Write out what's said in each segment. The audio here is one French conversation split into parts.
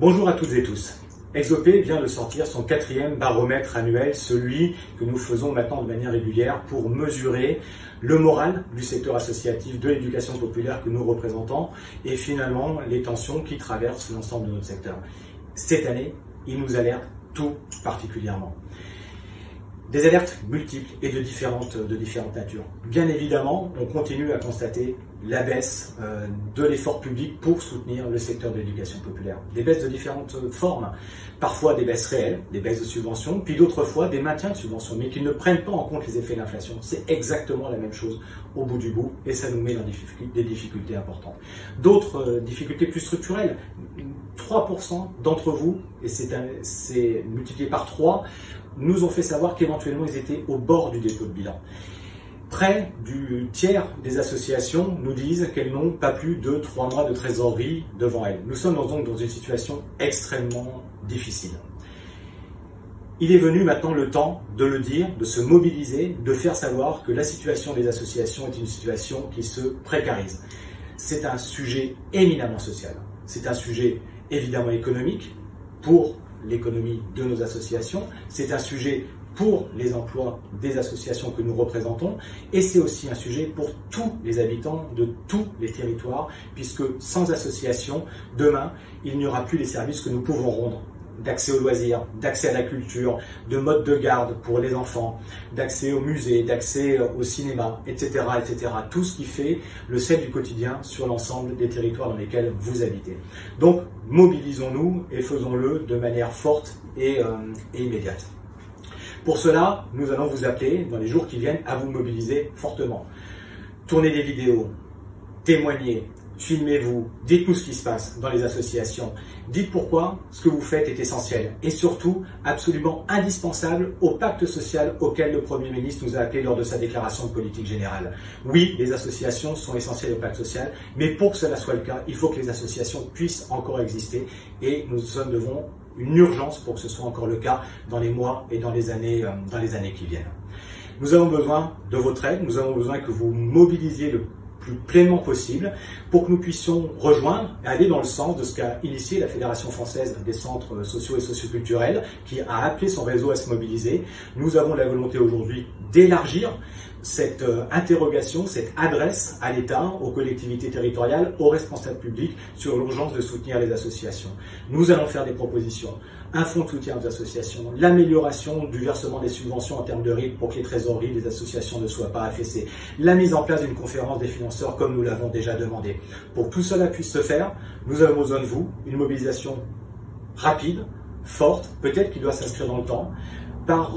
Bonjour à toutes et tous. Exopé vient de sortir son 4e baromètre annuel, celui que nous faisons maintenant de manière régulière pour mesurer le moral du secteur associatif de l'éducation populaire que nous représentons et finalement les tensions qui traversent l'ensemble de notre secteur. Cette année, il nous alerte tout particulièrement. Des alertes multiples et de différentes natures. Bien évidemment, on continue à constater la baisse de l'effort public pour soutenir le secteur de l'éducation populaire. Des baisses de différentes formes, parfois des baisses réelles, des baisses de subventions, puis d'autres fois des maintiens de subventions, mais qui ne prennent pas en compte les effets de l'inflation. C'est exactement la même chose au bout du bout, et ça nous met dans des difficultés importantes. D'autres difficultés plus structurelles, 3% d'entre vous, et c'est multiplié par 3, nous ont fait savoir qu'éventuellement ils étaient au bord du dépôt de bilan. Près du tiers des associations nous disent qu'elles n'ont pas plus de 3 mois de trésorerie devant elles. Nous sommes donc dans une situation extrêmement difficile. Il est venu maintenant le temps de le dire, de se mobiliser, de faire savoir que la situation des associations est une situation qui se précarise. C'est un sujet éminemment social. C'est un sujet évidemment économique pour l'économie de nos associations, c'est un sujet pour les emplois des associations que nous représentons et c'est aussi un sujet pour tous les habitants de tous les territoires puisque sans association, demain, il n'y aura plus les services que nous pouvons rendre d'accès aux loisirs, d'accès à la culture, de mode de garde pour les enfants, d'accès aux musées, d'accès au cinéma, etc., etc. Tout ce qui fait le sel du quotidien sur l'ensemble des territoires dans lesquels vous habitez. Donc, mobilisons-nous et faisons-le de manière forte et immédiate. Pour cela, nous allons vous appeler, dans les jours qui viennent, à vous mobiliser fortement. Tournez des vidéos, témoignez, filmez-vous, dites-nous ce qui se passe dans les associations, dites pourquoi ce que vous faites est essentiel et surtout absolument indispensable au pacte social auquel le Premier ministre nous a appelé lors de sa déclaration de politique générale. Oui, les associations sont essentielles au pacte social, mais pour que cela soit le cas, il faut que les associations puissent encore exister et nous devons une urgence pour que ce soit encore le cas dans les mois et dans les années qui viennent. Nous avons besoin de votre aide, nous avons besoin que vous mobilisiez le plus pleinement possible pour que nous puissions rejoindre et aller dans le sens de ce qu'a initié la Fédération française des centres sociaux et socioculturels qui a appelé son réseau à se mobiliser. Nous avons la volonté aujourd'hui d'élargir cette interrogation, cette adresse à l'État, aux collectivités territoriales, aux responsables publics sur l'urgence de soutenir les associations. Nous allons faire des propositions, un fonds de soutien aux associations, l'amélioration du versement des subventions en termes de rythme pour que les trésoreries des associations ne soient pas affaissées, la mise en place d'une conférence des financeurs comme nous l'avons déjà demandé. Pour que tout cela puisse se faire, nous avons besoin de vous, une mobilisation rapide, forte, peut-être qui doit s'inscrire dans le temps, par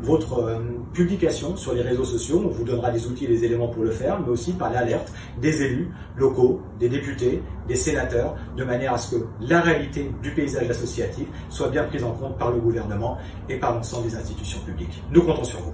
votre publication sur les réseaux sociaux, on vous donnera des outils et des éléments pour le faire, mais aussi par l'alerte des élus locaux, des députés, des sénateurs, de manière à ce que la réalité du paysage associatif soit bien prise en compte par le gouvernement et par l'ensemble des institutions publiques. Nous comptons sur vous.